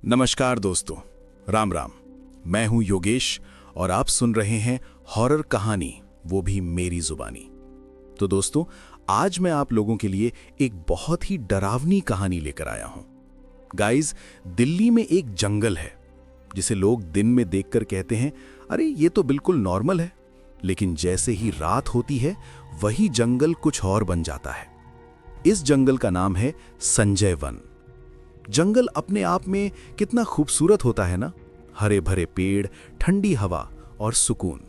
नमस्कार दोस्तों, राम राम। मैं हूं योगेश और आप सुन रहे हैं हॉरर कहानी, वो भी मेरी जुबानी। तो दोस्तों, आज मैं आप लोगों के लिए एक बहुत ही डरावनी कहानी लेकर आया हूं। गाइस, दिल्ली में एक जंगल है जिसे लोग दिन में देखकर कहते हैं, अरे ये तो बिल्कुल नॉर्मल है। लेकिन जैसे ही रात होती है, वही जंगल कुछ और बन जाता है। इस जंगल का नाम है संजय वन। जंगल अपने आप में कितना खूबसूरत होता है ना, हरे भरे पेड़, ठंडी हवा और सुकून।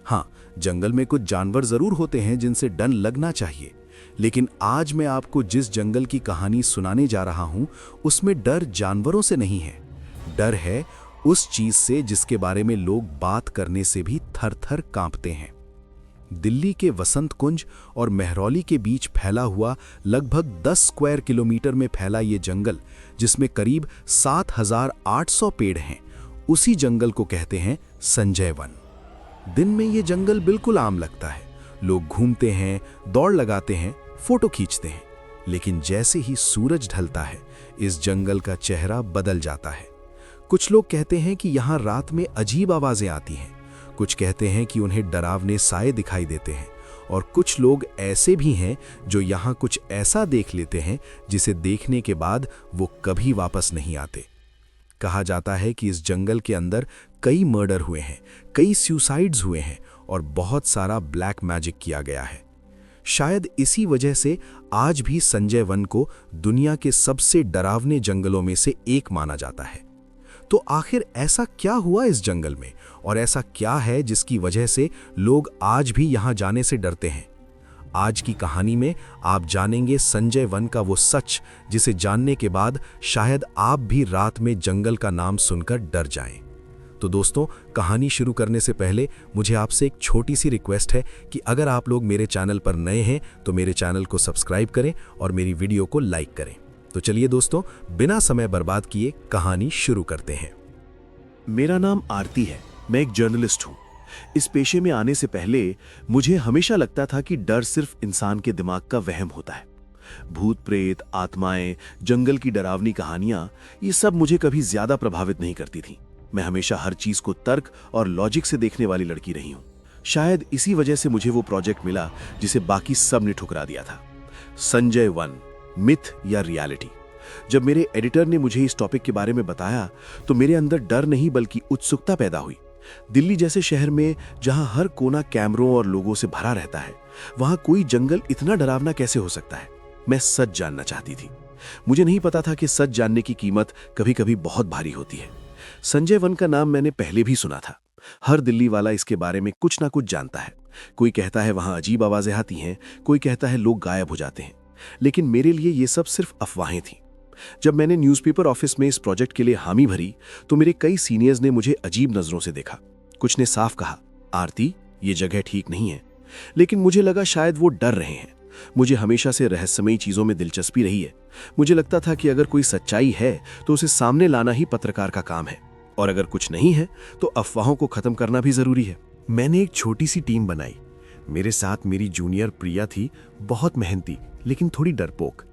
हाँ, जंगल में कुछ जानवर जरूर होते हैं जिनसे डर लगना चाहिए, लेकिन आज मैं आपको जिस जंगल की कहानी सुनाने जा रहा हूं, उसमें डर जानवरों से नहीं है। डर है उस चीज से जिसके बारे में लोग बात करने से भी थर थर कांपते हैं। दिल्ली के वसंत कुंज और मेहरौली के बीच फैला हुआ लगभग 10 स्क्वायर किलोमीटर में फैला ये जंगल, जिसमें करीब 7,800 पेड़ हैं, उसी जंगल को कहते हैं संजय वन। दिन में ये जंगल बिल्कुल आम लगता है। लोग घूमते हैं, दौड़ लगाते हैं, फोटो खींचते हैं। लेकिन जैसे ही सूरज ढलता है, इस जंगल का चेहरा बदल जाता है। कुछ लोग कहते हैं कि यहाँ रात में अजीब आवाजें आती हैं, कुछ कहते हैं कि उन्हें डरावने साए दिखाई देते हैं, और कुछ लोग ऐसे भी हैं जो यहाँ कुछ ऐसा देख लेते हैं जिसे देखने के बाद वो कभी वापस नहीं आते। कहा जाता है कि इस जंगल के अंदर कई मर्डर हुए हैं, कई सुसाइड्स हुए हैं और बहुत सारा ब्लैक मैजिक किया गया है। शायद इसी वजह से आज भी संजय वन को दुनिया के सबसे डरावने जंगलों में से एक माना जाता है। तो आखिर ऐसा क्या हुआ इस जंगल में, और ऐसा क्या है जिसकी वजह से लोग आज भी यहां जाने से डरते हैं? आज की कहानी में आप जानेंगे संजय वन का वो सच जिसे जानने के बाद शायद आप भी रात में जंगल का नाम सुनकर डर जाएं। तो दोस्तों, कहानी शुरू करने से पहले मुझे आपसे एक छोटी सी रिक्वेस्ट है कि अगर आप लोग मेरे चैनल पर नए हैं तो मेरे चैनल को सब्सक्राइब करें और मेरी वीडियो को लाइक करें। तो चलिए दोस्तों, बिना समय बर्बाद किए कहानी शुरू करते हैं। मेरा नाम आरती है। मैं एक जर्नलिस्ट हूं। इस पेशे में आने से पहले मुझे हमेशा लगता था कि डर सिर्फ इंसान के दिमाग का वहम होता है। भूत प्रेत, आत्माएं, जंगल की डरावनी कहानियां, ये सब मुझे कभी ज्यादा प्रभावित नहीं करती थी। मैं हमेशा हर चीज को तर्क और लॉजिक से देखने वाली लड़की रही हूं। शायद इसी वजह से मुझे वो प्रोजेक्ट मिला जिसे बाकी सब ने ठुकरा दिया था। संजय वन, मिथ या रियलिटी। जब मेरे एडिटर ने मुझे इस टॉपिक के बारे में बताया तो मेरे अंदर डर नहीं बल्कि उत्सुकता पैदा हुई। दिल्ली जैसे शहर में जहां हर कोना कैमरों और लोगों से भरा रहता है, वहां कोई जंगल इतना डरावना कैसे हो सकता है? मैं सच जानना चाहती थी। मुझे नहीं पता था कि सच जानने की कीमत कभी कभी बहुत भारी होती है। संजय वन का नाम मैंने पहले भी सुना था। हर दिल्ली वाला इसके बारे में कुछ ना कुछ जानता है। कोई कहता है वहां अजीब आवाजें आती हैं, कोई कहता है लोग गायब हो जाते हैं। लेकिन मेरे लिए ये सब सिर्फ अफवाहें थीं। जब मैंने न्यूज़पेपर ऑफिस में इस प्रोजेक्ट के लिए हामी भरी तो मेरे कई सीनियर्स ने मुझे अजीब नजरों से देखा। कुछ ने साफ कहा, आरती, ये जगह ठीक नहीं है। लेकिन मुझे लगा शायद वो डर रहे हैं। मुझे हमेशा से रहस्यमयी चीजों में दिलचस्पी रही है। मुझे लगता था कि अगर कोई सच्चाई है तो उसे सामने लाना ही पत्रकार का काम है, और अगर कुछ नहीं है तो अफवाहों को खत्म करना भी जरूरी है। मैंने एक छोटी सी टीम बनाई। मेरे साथ मेरी जूनियर प्रिया थी, बहुत मेहनती लेकिन थोड़ी डरपोक।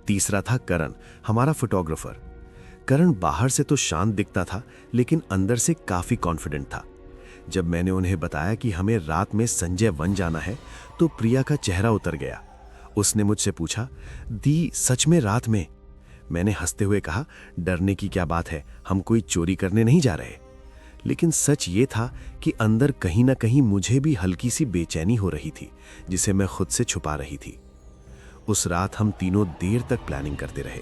तीसरा था करण, हमारा फोटोग्राफर। करण बाहर से तो शांत दिखता था लेकिन अंदर से काफी कॉन्फिडेंट था। जब मैंने उन्हें बताया कि हमें रात में संजय वन जाना है तो प्रिया का चेहरा उतर गया। उसने मुझसे पूछा, दी सच में रात में? मैंने हंसते हुए कहा, डरने की क्या बात है, हम कोई चोरी करने नहीं जा रहे। लेकिन सच ये था कि अंदर कहीं ना कहीं मुझे भी हल्की सी बेचैनी हो रही थी, जिसे मैं खुद से छुपा रही थी। उस रात हम तीनों देर तक प्लानिंग करते रहे।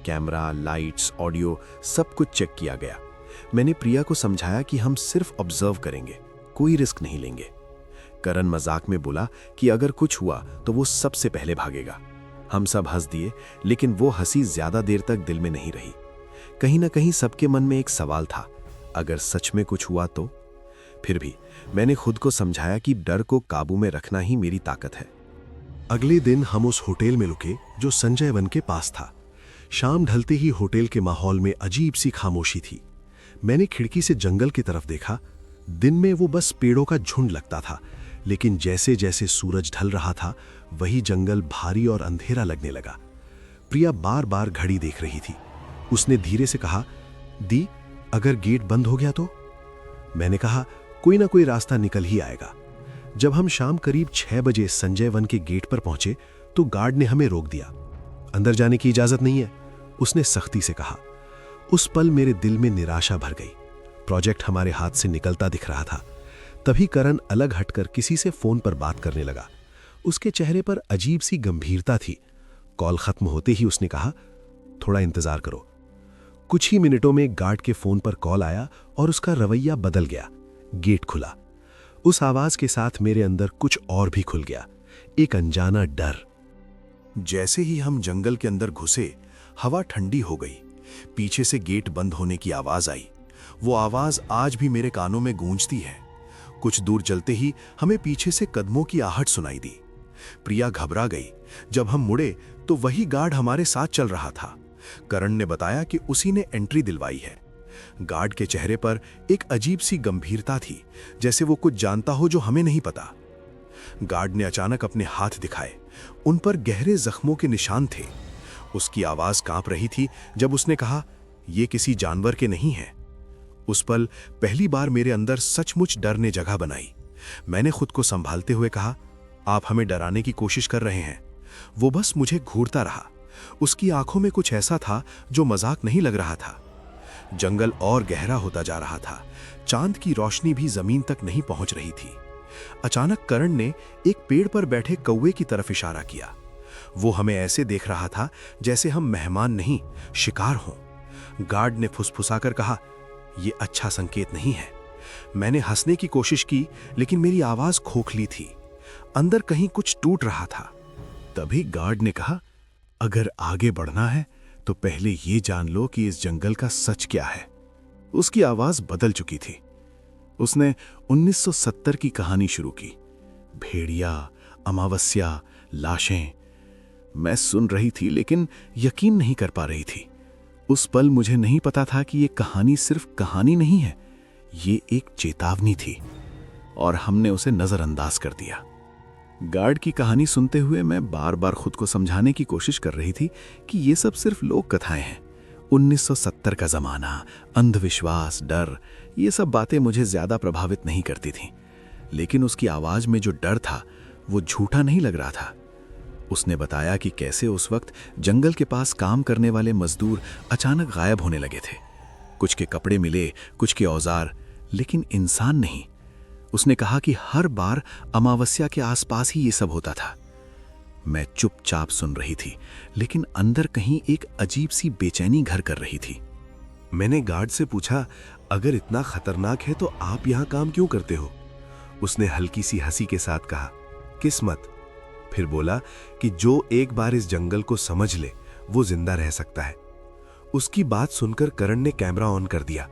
कैमरा, लाइट्स, ऑडियो, सब कुछ चेक किया गया। मैंने प्रिया को समझाया कि हम सिर्फ ऑब्जर्व करेंगे, कोई रिस्क नहीं लेंगे। करण मजाक में बोला कि अगर कुछ हुआ तो वो सबसे पहले भागेगा। हम सब हंस दिए, लेकिन वो हंसी ज्यादा देर तक दिल में नहीं रही। कहीं ना कहीं सबके मन में एक सवाल था, अगर सच में कुछ हुआ तो? फिर भी मैंने खुद को समझाया कि डर को काबू में रखना ही मेरी ताकत है। अगले दिन हम उस होटल में रुके जो संजय वन के पास था। शाम ढलते ही होटल के माहौल में अजीब सी खामोशी थी। मैंने खिड़की से जंगल की तरफ देखा। दिन में वो बस पेड़ों का झुंड लगता था, लेकिन जैसे जैसे सूरज ढल रहा था वही जंगल भारी और अंधेरा लगने लगा। प्रिया बार बार घड़ी देख रही थी। उसने धीरे से कहा, दी, अगर गेट बंद हो गया तो? मैंने कहा, कोई ना कोई रास्ता निकल ही आएगा। जब हम शाम करीब 6 बजे संजय वन के गेट पर पहुंचे तो गार्ड ने हमें रोक दिया। अंदर जाने की इजाजत नहीं है, उसने सख्ती से कहा। उस पल मेरे दिल में निराशा भर गई। प्रोजेक्ट हमारे हाथ से निकलता दिख रहा था। तभी करण अलग हटकर किसी से फोन पर बात करने लगा। उसके चेहरे पर अजीब सी गंभीरता थी। कॉल खत्म होते ही उसने कहा, थोड़ा इंतजार करो। कुछ ही मिनटों में गार्ड के फोन पर कॉल आया और उसका रवैया बदल गया। गेट खुला। उस आवाज के साथ मेरे अंदर कुछ और भी खुल गया, एक अनजाना डर। जैसे ही हम जंगल के अंदर घुसे, हवा ठंडी हो गई। पीछे से गेट बंद होने की आवाज आई। वो आवाज आज भी मेरे कानों में गूंजती है। कुछ दूर चलते ही हमें पीछे से कदमों की आहट सुनाई दी। प्रिया घबरा गई। जब हम मुड़े तो वही गार्ड हमारे साथ चल रहा था। करण ने बताया कि उसी ने एंट्री दिलवाई है। गार्ड के चेहरे पर एक अजीब सी गंभीरता थी, जैसे वो कुछ जानता हो जो हमें नहीं पता। गार्ड ने अचानक अपने हाथ दिखाए। उन पर गहरे जख्मों के निशान थे। उसकी आवाज कांप रही थी जब उसने कहा, ये किसी जानवर के नहीं है। उस पल पहली बार मेरे अंदर सचमुच डर ने जगह बनाई। मैंने खुद को संभालते हुए कहा, आप हमें डराने की कोशिश कर रहे हैं। वो बस मुझे घूरता रहा। उसकी आंखों में कुछ ऐसा था जो मजाक नहीं लग रहा था। जंगल और गहरा होता जा रहा था। चांद की रोशनी भी जमीन तक नहीं पहुंच रही थी। अचानक करण ने एक पेड़ पर बैठे कौवे की तरफ इशारा किया। वो हमें ऐसे देख रहा था जैसे हम मेहमान नहीं, शिकार हों। गार्ड ने फुसफुसाकर कहा, यह अच्छा संकेत नहीं है। मैंने हंसने की कोशिश की, लेकिन मेरी आवाज खोखली थी। अंदर कहीं कुछ टूट रहा था। तभी गार्ड ने कहा, अगर आगे बढ़ना है तो पहले ये जान लो कि इस जंगल का सच क्या है। उसकी आवाज बदल चुकी थी। उसने 1970 की कहानी शुरू की। भेड़िया, अमावस्या, लाशें। मैं सुन रही थी लेकिन यकीन नहीं कर पा रही थी। उस पल मुझे नहीं पता था कि ये कहानी सिर्फ कहानी नहीं है, ये एक चेतावनी थी, और हमने उसे नजरअंदाज कर दिया। गार्ड की कहानी सुनते हुए मैं बार बार खुद को समझाने की कोशिश कर रही थी कि ये सब सिर्फ लोक कथाएं हैं। 1970 का जमाना, अंधविश्वास, डर, ये सब बातें मुझे ज्यादा प्रभावित नहीं करती थीं। लेकिन उसकी आवाज में जो डर था वो झूठा नहीं लग रहा था। उसने बताया कि कैसे उस वक्त जंगल के पास काम करने वाले मजदूर अचानक गायब होने लगे थे। कुछ के कपड़े मिले, कुछ के औजार, लेकिन इंसान नहीं। उसने कहा कि हर बार अमावस्या के आसपास ही ये सब होता था। मैं चुपचाप सुन रही थी, लेकिन अंदर कहीं एक अजीब सी बेचैनी घर कर रही थी। मैंने गार्ड से पूछा, अगर इतना खतरनाक है तो आप यहां काम क्यों करते हो? उसने हल्की सी हंसी के साथ कहा, किस्मत। फिर बोला कि जो एक बार इस जंगल को समझ ले वो जिंदा रह सकता है। उसकी बात सुनकर करण ने कैमरा ऑन कर दिया।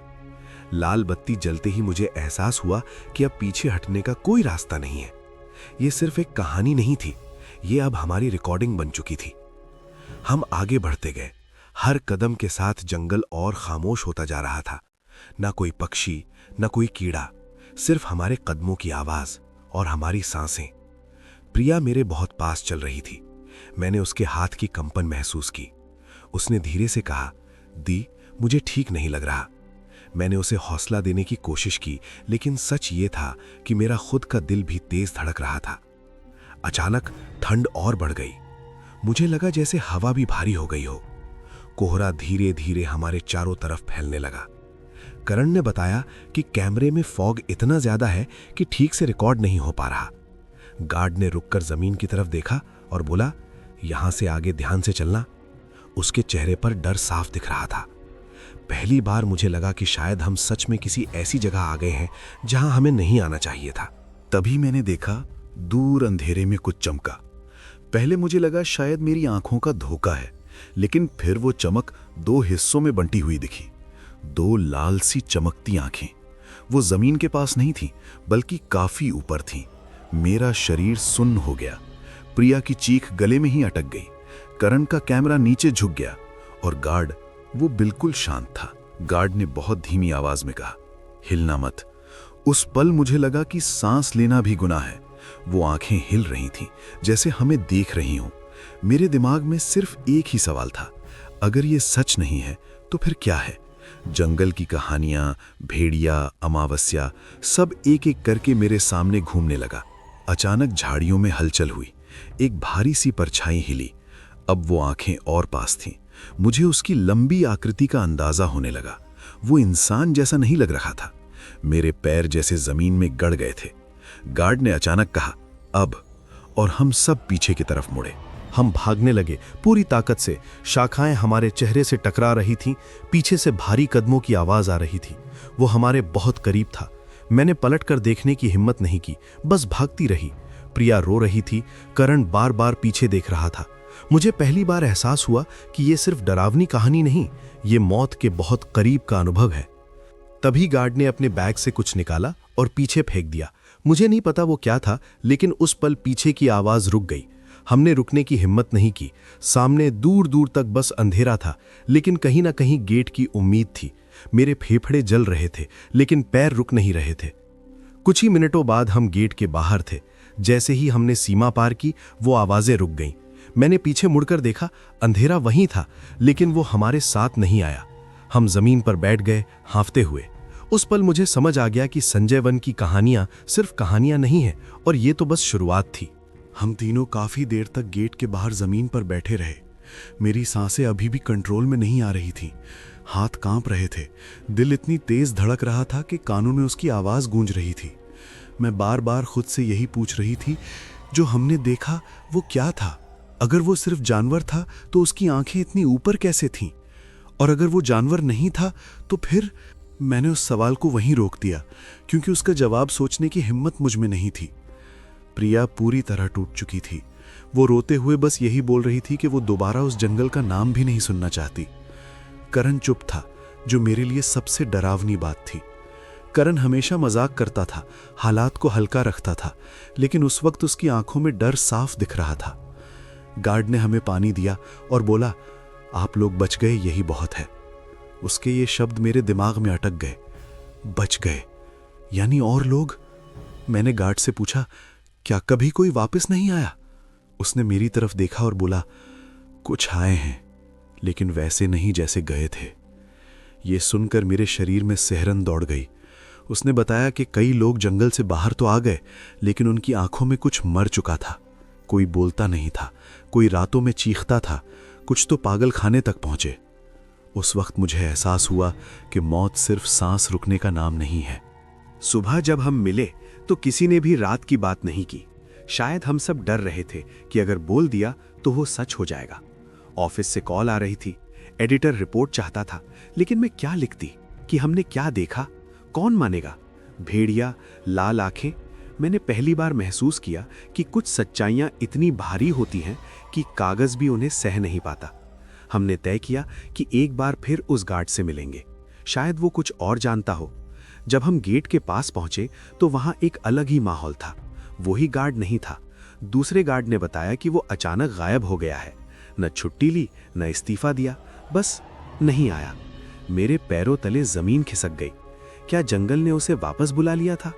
लाल बत्ती जलते ही मुझे एहसास हुआ कि अब पीछे हटने का कोई रास्ता नहीं है। यह सिर्फ एक कहानी नहीं थी, ये अब हमारी रिकॉर्डिंग बन चुकी थी। हम आगे बढ़ते गए। हर कदम के साथ जंगल और खामोश होता जा रहा था। ना कोई पक्षी, ना कोई कीड़ा, सिर्फ हमारे कदमों की आवाज और हमारी सांसें। प्रिया मेरे बहुत पास चल रही थी। मैंने उसके हाथ की कंपन महसूस की। उसने धीरे से कहा, दी, मुझे ठीक नहीं लग रहा। मैंने उसे हौसला देने की कोशिश की, लेकिन सच ये था कि मेरा खुद का दिल भी तेज धड़क रहा था। अचानक ठंड और बढ़ गई। मुझे लगा जैसे हवा भी भारी हो गई हो। कोहरा धीरे धीरे हमारे चारों तरफ फैलने लगा। करण ने बताया कि कैमरे में फॉग इतना ज्यादा है कि ठीक से रिकॉर्ड नहीं हो पा रहा। गार्ड ने रुककर जमीन की तरफ देखा और बोला, यहां से आगे ध्यान से चलना। उसके चेहरे पर डर साफ दिख रहा था। पहली बार मुझे लगा कि शायद हम सच में किसी ऐसी जगह आ गए हैं जहां हमें नहीं आना चाहिए था। तभी मैंने देखा, दूर अंधेरे में कुछ चमका। पहले मुझे लगा शायद मेरी आंखों का धोखा है, लेकिन फिर वो चमक दो हिस्सों में बंटी हुई दिखी। दो लाल सी चमकती आंखें। वो जमीन के पास नहीं थी, बल्कि काफी ऊपर थी। मेरा शरीर सुन्न हो गया। प्रिया की चीख गले में ही अटक गई। करण का कैमरा नीचे झुक गया और गार्ड, वो बिल्कुल शांत था। गार्ड ने बहुत धीमी आवाज में कहा, हिलना मत। उस पल मुझे लगा कि सांस लेना भी गुनाह है। वो आंखें हिल रही थीं, जैसे हमें देख रही हों। मेरे दिमाग में सिर्फ एक ही सवाल था, अगर ये सच नहीं है तो फिर क्या है? जंगल की कहानियां, भेड़िया, अमावस्या, सब एक एक करके मेरे सामने घूमने लगा। अचानक झाड़ियों में हलचल हुई, एक भारी सी परछाई हिली। अब वो आंखें और पास थीं। मुझे उसकी लंबी आकृति का अंदाजा होने लगा। वो इंसान जैसा नहीं लग रहा था। मेरे पैर जैसे जमीन में गड़ गए थे। गार्ड ने अचानक कहा, अब, और हम सब पीछे की तरफ मुड़े। हम भागने लगे पूरी ताकत से। शाखाएं हमारे चेहरे से टकरा रही थीं। पीछे से भारी कदमों की आवाज आ रही थी। वो हमारे बहुत करीब था। मैंने पलटकर देखने की हिम्मत नहीं की, बस भागती रही। प्रिया रो रही थी। करण बार बार पीछे देख रहा था। मुझे पहली बार एहसास हुआ कि ये सिर्फ डरावनी कहानी नहीं, ये मौत के बहुत करीब का अनुभव है। तभी गार्ड ने अपने बैग से कुछ निकाला और पीछे फेंक दिया। मुझे नहीं पता वो क्या था, लेकिन उस पल पीछे की आवाज रुक गई। हमने रुकने की हिम्मत नहीं की। सामने दूर दूर तक बस अंधेरा था, लेकिन कहीं ना कहीं गेट की उम्मीद थी। मेरे फेफड़े जल रहे थे, लेकिन पैर रुक नहीं रहे थे। कुछ ही मिनटों बाद हम गेट के बाहर थे। जैसे ही हमने सीमा पार की, वो आवाजें रुक गईं। मैंने पीछे मुड़कर देखा, अंधेरा वहीं था, लेकिन वो हमारे साथ नहीं आया। हम जमीन पर बैठ गए, हांफते हुए। उस पल मुझे समझ आ गया कि संजय वन की कहानियां सिर्फ कहानियां नहीं हैं, और ये तो बस शुरुआत थी। हम तीनों काफी देर तक गेट के बाहर जमीन पर बैठे रहे। मेरी सांसें अभी भी कंट्रोल में नहीं आ रही थीं। हाथ कांप रहे थे। दिल इतनी तेज धड़क रहा था कि कानों में उसकी आवाज गूंज रही थी। मैं बार बार खुद से यही पूछ रही थी, जो हमने देखा वो क्या था? अगर वो सिर्फ जानवर था तो उसकी आंखें इतनी ऊपर कैसे थीं? और अगर वो जानवर नहीं था तो फिर? मैंने उस सवाल को वहीं रोक दिया, क्योंकि उसका जवाब सोचने की हिम्मत मुझ में नहीं थी। प्रिया पूरी तरह टूट चुकी थी। वो रोते हुए बस यही बोल रही थी कि वो दोबारा उस जंगल का नाम भी नहीं सुनना चाहती। करण चुप था, जो मेरे लिए सबसे डरावनी बात थी। करण हमेशा मजाक करता था, हालात को हल्का रखता था, लेकिन उस वक्त उसकी आंखों में डर साफ दिख रहा था। गार्ड ने हमें पानी दिया और बोला, आप लोग बच गए, यही बहुत है। उसके ये शब्द मेरे दिमाग में अटक गए। बच गए यानी और लोग? मैंने गार्ड से पूछा, क्या कभी कोई वापस नहीं आया? उसने मेरी तरफ देखा और बोला, कुछ आए हैं, लेकिन वैसे नहीं जैसे गए थे। ये सुनकर मेरे शरीर में सिहरन दौड़ गई। उसने बताया कि कई लोग जंगल से बाहर तो आ गए, लेकिन उनकी आंखों में कुछ मर चुका था। कोई बोलता नहीं था, कोई रातों में चीखता था, कुछ तो पागल खाने तक पहुंचे। उस वक्त मुझे एहसास हुआ कि मौत सिर्फ सांस रुकने का नाम नहीं है। सुबह जब हम मिले तो किसी ने भी रात की बात नहीं की। शायद हम सब डर रहे थे कि अगर बोल दिया तो वो सच हो जाएगा। ऑफिस से कॉल आ रही थी, एडिटर रिपोर्ट चाहता था, लेकिन मैं क्या लिखती कि हमने क्या देखा? कौन मानेगा? भेड़िया, लाल आंखें। मैंने पहली बार महसूस किया कि कुछ सच्चाइयां इतनी भारी होती हैं कि कागज भी उन्हें सह नहीं पाता। हमने तय किया कि एक बार फिर उस गार्ड से मिलेंगे, शायद वो कुछ और जानता हो। जब हम गेट के पास पहुंचे तो वहां एक अलग ही माहौल था। वही गार्ड नहीं था। दूसरे गार्ड ने बताया कि वो अचानक गायब हो गया है। न छुट्टी ली, न इस्तीफा दिया, बस नहीं आया। मेरे पैरों तले जमीन खिसक गई। क्या जंगल ने उसे वापस बुला लिया था?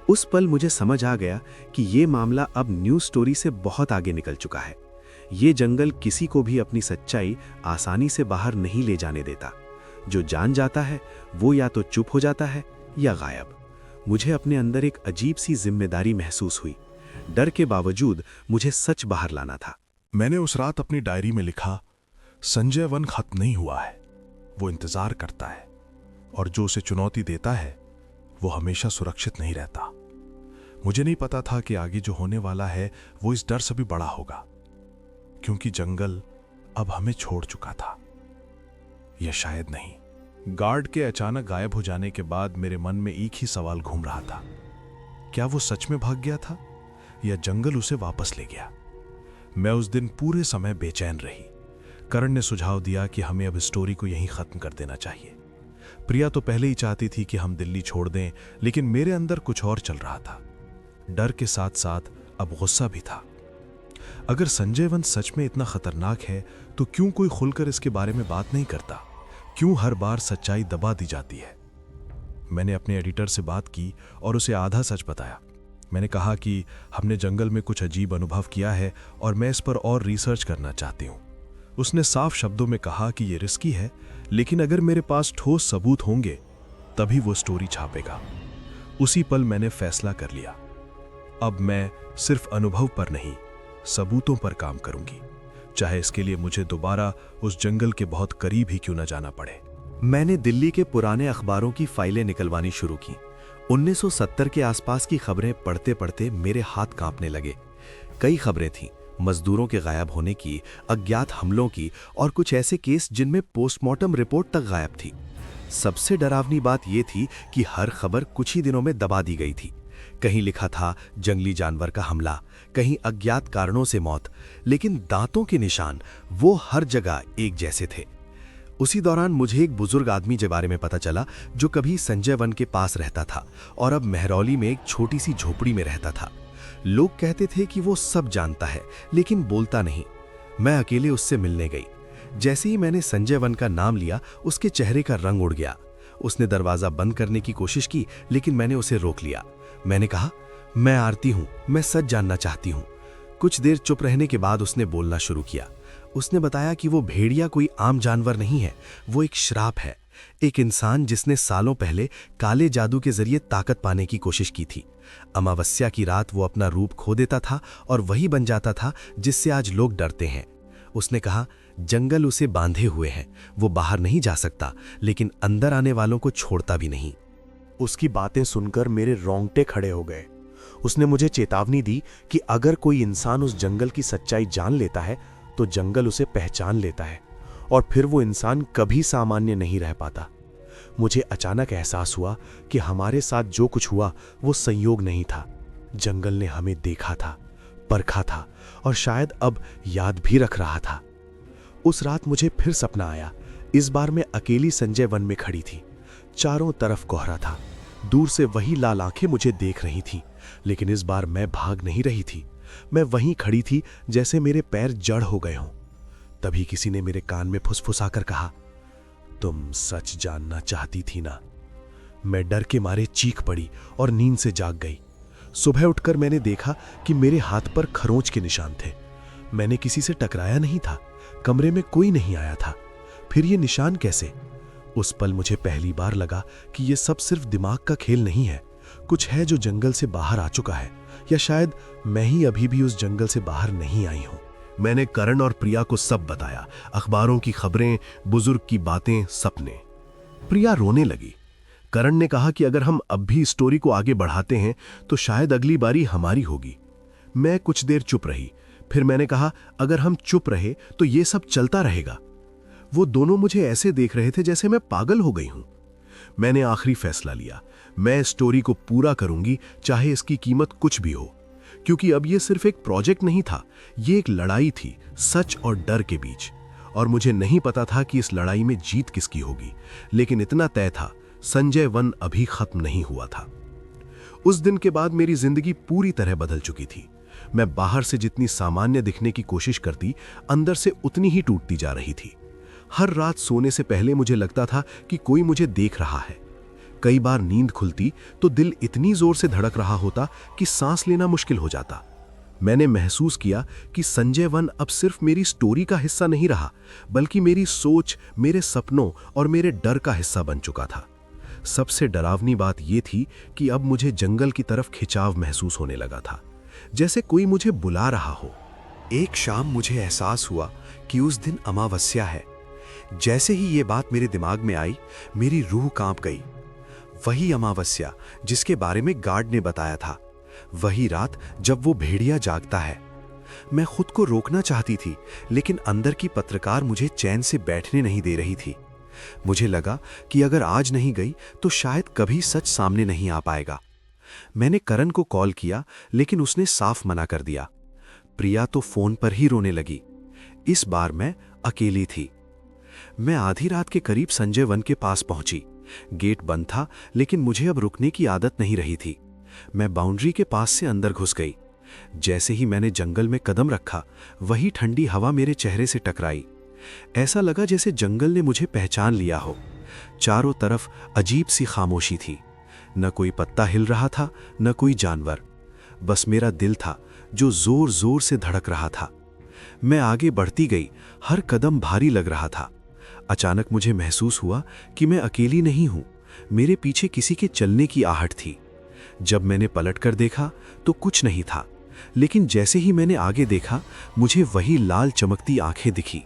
उस पल मुझे समझ आ गया कि ये मामला अब न्यूज़ स्टोरी से बहुत आगे निकल चुका है। ये जंगल किसी को भी अपनी सच्चाई आसानी से बाहर नहीं ले जाने देता। जो जान जाता है वो या तो चुप हो जाता है या गायब। मुझे अपने अंदर एक अजीब सी जिम्मेदारी महसूस हुई। डर के बावजूद मुझे सच बाहर लाना था। मैंने उस रात अपनी डायरी में लिखा, संजय वन खत्म नहीं हुआ है, वो इंतजार करता है, और जो उसे चुनौती देता है वो हमेशा सुरक्षित नहीं रहता। मुझे नहीं पता था कि आगे जो होने वाला है वो इस डर से भी बड़ा होगा, क्योंकि जंगल अब हमें छोड़ चुका था। या शायद नहीं। गार्ड के अचानक गायब हो जाने के बाद मेरे मन में एक ही सवाल घूम रहा था, क्या वो सच में भाग गया था या जंगल उसे वापस ले गया? मैं उस दिन पूरे समय बेचैन रही। करण ने सुझाव दिया कि हमें अब स्टोरी को यहीं खत्म कर देना चाहिए। प्रिया तो पहले ही चाहती थी कि हम दिल्ली छोड़ दें, लेकिन मेरे अंदर कुछ और चल रहा था। डर के साथ साथ अब गुस्सा भी था। अगर संजय वन सच में इतना खतरनाक है तो क्यों कोई खुलकर इसके बारे में बात नहीं करता? क्यों हर बार सच्चाई दबा दी जाती है? मैंने अपने एडिटर से बात की और उसे आधा सच बताया। मैंने कहा कि हमने जंगल में कुछ अजीब अनुभव किया है और मैं इस पर और रिसर्च करना चाहती हूँ। उसने साफ शब्दों में कहा कि यह रिस्की है, लेकिन अगर मेरे पास ठोस सबूत होंगे तभी वो स्टोरी छापेगा। उसी पल मैंने फैसला कर लिया, अब मैं सिर्फ अनुभव पर नहीं, सबूतों पर काम करूंगी, चाहे इसके लिए मुझे दोबारा उस जंगल के बहुत करीब ही क्यों न जाना पड़े। मैंने दिल्ली के पुराने अखबारों की फाइलें निकलवानी शुरू की। 1970 के आसपास की खबरें पढ़ते पढ़ते मेरे हाथ कांपने लगे। कई खबरें थीं, मजदूरों के गायब होने की, अज्ञात हमलों की और कुछ ऐसे केस जिनमें पोस्टमार्टम रिपोर्ट तक गायब थी। सबसे डरावनी बात यह थी कि हर खबर कुछ ही दिनों में दबा दी गई थी। कहीं लिखा था जंगली जानवर का हमला, कहीं अज्ञात कारणों से मौत, लेकिन दांतों के निशान वो हर जगह एक जैसे थे। उसी दौरान मुझे एक बुजुर्ग आदमी के बारे में पता चला जो कभी संजय वन के पास रहता था और अब महरौली में एक छोटी सी झोपड़ी में रहता था। लोग कहते थे कि वो सब जानता है लेकिन बोलता नहीं। मैं अकेले उससे मिलने गई। जैसे ही मैंने संजय वन का नाम लिया, उसके चेहरे का रंग उड़ गया। उसने दरवाजा बंद करने की कोशिश की, लेकिन मैंने उसे रोक लिया। मैंने कहा, मैं आरती हूं, मैं सच जानना चाहती हूं। कुछ देर चुप रहने के बाद उसने बोलना शुरू किया। उसने बताया कि वो भेड़िया कोई आम जानवर नहीं है, वो एक श्राप है, एक इंसान जिसने सालों पहले काले जादू के जरिए ताकत पाने की कोशिश की थी। अमावस्या की रात वो अपना रूप खो देता था और वही बन जाता था जिससे आज लोग डरते हैं। उसने कहा, जंगल उसे बांधे हुए हैं, वो बाहर नहीं जा सकता, लेकिन अंदर आने वालों को छोड़ता भी नहीं। उसकी बातें सुनकर मेरे रोंगटे खड़े हो गए। उसने मुझे चेतावनी दी कि अगर कोई इंसान उस जंगल की सच्चाई जान लेता है तो जंगल उसे पहचान लेता है और फिर वो इंसान कभी सामान्य नहीं रह पाता। मुझे अचानक एहसास हुआ कि हमारे साथ जो कुछ हुआ वो संयोग नहीं था। जंगल ने हमें देखा था, परखा था और शायद अब याद भी रख रहा था। उस रात मुझे फिर सपना आया। इस बार मैं अकेली संजय वन में खड़ी थी। चारों तरफ कोहरा था। दूर से वही लाल आंखें मुझे देख रही थीं, लेकिन इस बार मैं भाग नहीं रही थी। मैं वहीं खड़ी थी जैसे मेरे पैर जड़ हो गए हों। तभी किसी ने मेरे कान में फुसफुसाकर कहा, तुम सच जानना चाहती थी ना। मैं डर के मारे चीख पड़ी और नींद से जाग गई। सुबह उठकर मैंने देखा कि मेरे हाथ पर खरोंच के निशान थे। मैंने किसी से टकराया नहीं था, कमरे में कोई नहीं आया था। फिर ये निशान कैसे? उस पल मुझे पहली बार लगा कि ये सब सिर्फ दिमाग का खेल नहीं है। कुछ है जो जंगल से बाहर आ चुका है, या शायद मैं ही अभी भी उस जंगल से बाहर नहीं आई हूं। मैंने करण और प्रिया को सब बताया, अखबारों की खबरें, बुजुर्ग की बातें, सपने। प्रिया रोने लगी। करण ने कहा कि अगर हम अब भी स्टोरी को आगे बढ़ाते हैं तो शायद अगली बारी हमारी होगी। मैं कुछ देर चुप रही। फिर मैंने कहा, अगर हम चुप रहे तो ये सब चलता रहेगा। वो दोनों मुझे ऐसे देख रहे थे जैसे मैं पागल हो गई हूं। मैंने आखिरी फैसला लिया, मैं स्टोरी को पूरा करूंगी, चाहे इसकी कीमत कुछ भी हो। क्योंकि अब ये सिर्फ एक प्रोजेक्ट नहीं था, ये एक लड़ाई थी, सच और डर के बीच। और मुझे नहीं पता था कि इस लड़ाई में जीत किसकी होगी, लेकिन इतना तय था, संजय वन अभी खत्म नहीं हुआ था। उस दिन के बाद मेरी जिंदगी पूरी तरह बदल चुकी थी। मैं बाहर से जितनी सामान्य दिखने की कोशिश करती, अंदर से उतनी ही टूटती जा रही थी। हर रात सोने से पहले मुझे लगता था कि कोई मुझे देख रहा है। कई बार नींद खुलती तो दिल इतनी जोर से धड़क रहा होता कि सांस लेना मुश्किल हो जाता। मैंने महसूस किया कि संजय वन अब सिर्फ मेरी स्टोरी का हिस्सा नहीं रहा, बल्कि मेरी सोच, मेरे सपनों और मेरे डर का हिस्सा बन चुका था। सबसे डरावनी बात यह थी कि अब मुझे जंगल की तरफ खिंचाव महसूस होने लगा था, जैसे कोई मुझे बुला रहा हो। एक शाम मुझे एहसास हुआ कि उस दिन अमावस्या है। जैसे ही ये बात मेरे दिमाग में आई, मेरी रूह कांप गई। वही अमावस्या जिसके बारे में गार्ड ने बताया था, वही रात जब वो भेड़िया जागता है। मैं खुद को रोकना चाहती थी, लेकिन अंदर की पत्रकार मुझे चैन से बैठने नहीं दे रही थी। मुझे लगा कि अगर आज नहीं गई तो शायद कभी सच सामने नहीं आ पाएगा। मैंने करण को कॉल किया, लेकिन उसने साफ मना कर दिया। प्रिया तो फोन पर ही रोने लगी। इस बार मैं अकेली थी। मैं आधी रात के करीब संजय वन के पास पहुंची। गेट बंद था, लेकिन मुझे अब रुकने की आदत नहीं रही थी। मैं बाउंड्री के पास से अंदर घुस गई। जैसे ही मैंने जंगल में कदम रखा, वही ठंडी हवा मेरे चेहरे से टकराई। ऐसा लगा जैसे जंगल ने मुझे पहचान लिया हो। चारों तरफ अजीब सी खामोशी थी। न कोई पत्ता हिल रहा था, न कोई जानवर। बस मेरा दिल था जो जोर जोर से धड़क रहा था। मैं आगे बढ़ती गई, हर कदम भारी लग रहा था। अचानक मुझे महसूस हुआ कि मैं अकेली नहीं हूं, मेरे पीछे किसी के चलने की आहट थी। जब मैंने पलटकर देखा तो कुछ नहीं था, लेकिन जैसे ही मैंने आगे देखा मुझे वही लाल चमकती आंखें दिखी।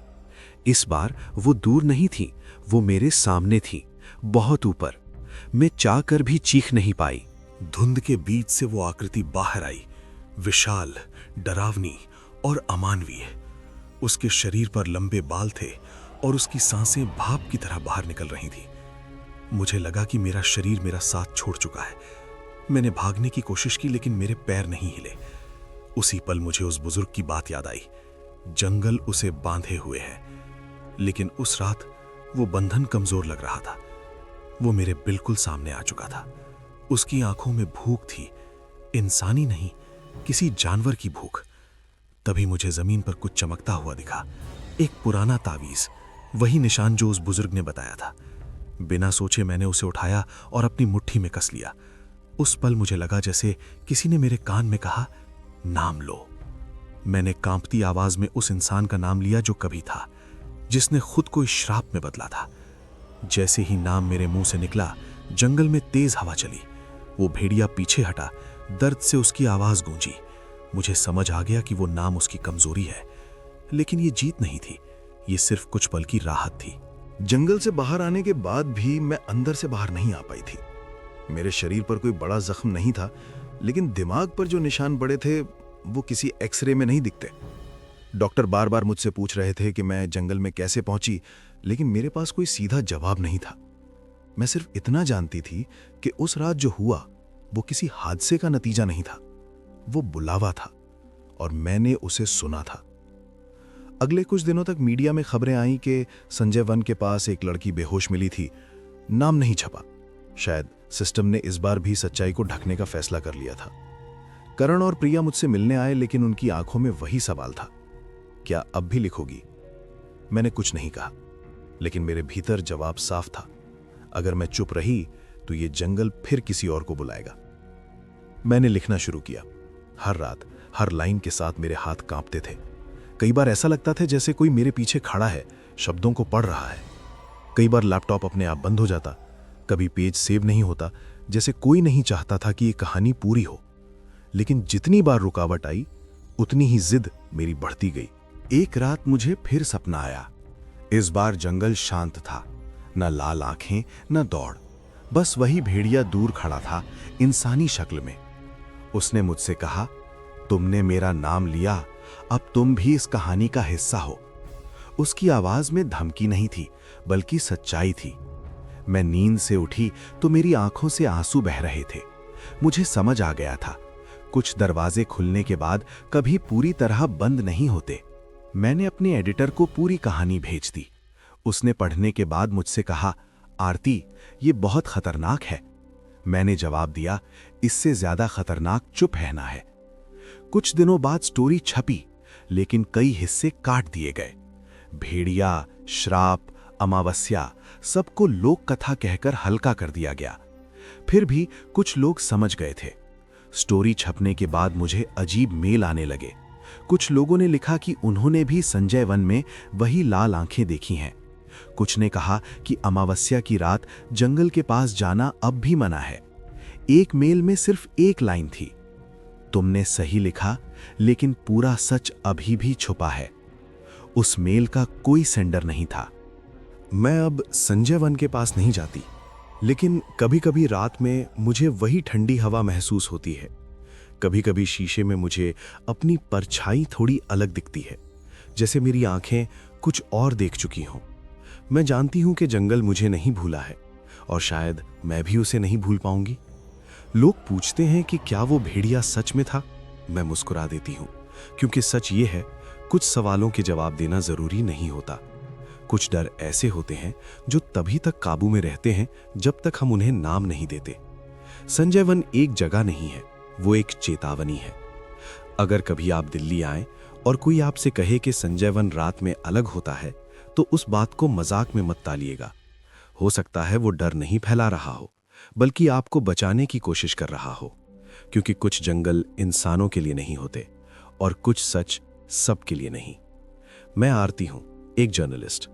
इस बार वो दूर नहीं थी, वो मेरे सामने थी, बहुत ऊपर। मैं चाहकर भी चीख नहीं पाई। धुंध के बीच से वो आकृति बाहर आई, विशाल, डरावनी और अमानवीय। उसके शरीर पर लंबे बाल थे और उसकी सांसें भाप की तरह बाहर निकल रही थी। मुझे लगा कि मेरा शरीर मेरा साथ छोड़ चुका है। मैंने भागने की कोशिश की, लेकिन मेरे पैर नहीं हिले। उसी पल मुझे उस बुजुर्ग की बात याद आई। जंगल उसे बांधे हुए है, लेकिन उस रात वो बंधन कमजोर लग रहा था। वो मेरे बिल्कुल सामने आ चुका था। उसकी आंखों में भूख थी, इंसानी नहीं, किसी जानवर की भूख। तभी मुझे जमीन पर कुछ चमकता हुआ दिखा, एक पुराना तावीज, वही निशान जो उस बुजुर्ग ने बताया था। बिना सोचे मैंने उसे उठाया और अपनी मुट्ठी में कस लिया। उस पल मुझे लगा जैसे किसी ने मेरे कान में कहा, नाम लो। मैंने कांपती आवाज में उस इंसान का नाम लिया जो कभी था, जिसने खुद को इस श्राप में बदला था। जैसे ही नाम मेरे मुंह से निकला, जंगल में तेज हवा चली। वो भेड़िया पीछे हटा, दर्द से उसकी आवाज गूंजी। मुझे समझ आ गया कि वो नाम उसकी कमजोरी है, लेकिन ये जीत नहीं थी, ये सिर्फ कुछ पल की राहत थी। जंगल से बाहर आने के बाद भी मैं अंदर से बाहर नहीं आ पाई थी। मेरे शरीर पर कोई बड़ा जख्म नहीं था, लेकिन दिमाग पर जो निशान पड़े थे वो किसी एक्सरे में नहीं दिखते। डॉक्टर बार बार मुझसे पूछ रहे थे कि मैं जंगल में कैसे पहुंची, लेकिन मेरे पास कोई सीधा जवाब नहीं था। मैं सिर्फ इतना जानती थी कि उस रात जो हुआ वो किसी हादसे का नतीजा नहीं था, वो बुलावा था और मैंने उसे सुना था। अगले कुछ दिनों तक मीडिया में खबरें आईं कि संजय वन के पास एक लड़की बेहोश मिली थी। नाम नहीं छपा। शायद सिस्टम ने इस बार भी सच्चाई को ढकने का फैसला कर लिया था। करण और प्रिया मुझसे मिलने आए, लेकिन उनकी आंखों में वही सवाल था, क्या अब भी लिखोगी? मैंने कुछ नहीं कहा, लेकिन मेरे भीतर जवाब साफ था, अगर मैं चुप रही तो ये जंगल फिर किसी और को बुलाएगा। मैंने लिखना शुरू किया। हर रात हर लाइन के साथ मेरे हाथ कांपते थे। कई बार ऐसा लगता था जैसे कोई मेरे पीछे खड़ा है, शब्दों को पढ़ रहा है। कई बार लैपटॉप अपने आप बंद हो जाता, कभी पेज सेव नहीं होता, जैसे कोई नहीं चाहता था कि ये कहानी पूरी हो। लेकिन जितनी बार रुकावट आई, उतनी ही जिद मेरी बढ़ती गई। एक रात मुझे फिर सपना आया। इस बार जंगल शांत था, न लाल आंखें न दौड़, बस वही भेड़िया दूर खड़ा था, इंसानी शक्ल में। उसने मुझसे कहा, तुमने मेरा नाम लिया, अब तुम भी इस कहानी का हिस्सा हो। उसकी आवाज में धमकी नहीं थी, बल्कि सच्चाई थी। मैं नींद से उठी तो मेरी आंखों से आंसू बह रहे थे। मुझे समझ आ गया था, कुछ दरवाजे खुलने के बाद कभी पूरी तरह बंद नहीं होते। मैंने अपने एडिटर को पूरी कहानी भेज दी। उसने पढ़ने के बाद मुझसे कहा, आरती, ये बहुत खतरनाक है। मैंने जवाब दिया, इससे ज्यादा खतरनाक चुप रहना है। कुछ दिनों बाद स्टोरी छपी, लेकिन कई हिस्से काट दिए गए। भेड़िया, श्राप, अमावस्या सबको लोक कथा कहकर हल्का कर दिया गया। फिर भी कुछ लोग समझ गए थे। स्टोरी छपने के बाद मुझे अजीब मेल आने लगे। कुछ लोगों ने लिखा कि उन्होंने भी संजय वन में वही लाल आंखें देखी हैं। कुछ ने कहा कि अमावस्या की रात जंगल के पास जाना अब भी मना है। एक मेल में सिर्फ एक लाइन थी, तुमने सही लिखा, लेकिन पूरा सच अभी भी छुपा है। उस मेल का कोई सेंडर नहीं था। मैं अब संजय वन के पास नहीं जाती, लेकिन कभी-कभी रात में मुझे वही ठंडी हवा महसूस होती है। कभी-कभी शीशे में मुझे अपनी परछाई थोड़ी अलग दिखती है, जैसे मेरी आंखें कुछ और देख चुकी हों। मैं जानती हूं कि जंगल मुझे नहीं भूला है, और शायद मैं भी उसे नहीं भूल पाऊंगी। लोग पूछते हैं कि क्या वो भेड़िया सच में था? मैं मुस्कुरा देती हूं, क्योंकि सच ये है, कुछ सवालों के जवाब देना जरूरी नहीं होता। कुछ डर ऐसे होते हैं जो तभी तक काबू में रहते हैं जब तक हम उन्हें नाम नहीं देते। संजय वन एक जगह नहीं है, वो एक चेतावनी है। अगर कभी आप दिल्ली आएं और कोई आपसे कहे कि संजय वन रात में अलग होता है, तो उस बात को मजाक में मत टालिएगा। हो सकता है वो डर नहीं फैला रहा हो, बल्कि आपको बचाने की कोशिश कर रहा हो, क्योंकि कुछ जंगल इंसानों के लिए नहीं होते और कुछ सच सबके लिए नहीं। मैं आरती हूं, एक जर्नलिस्ट,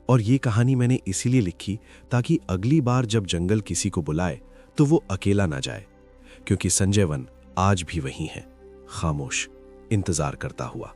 और ये कहानी मैंने इसीलिए लिखी ताकि अगली बार जब जंगल किसी को बुलाए तो वो अकेला ना जाए, क्योंकि संजय वन आज भी वही है, खामोश, इंतजार करता हुआ।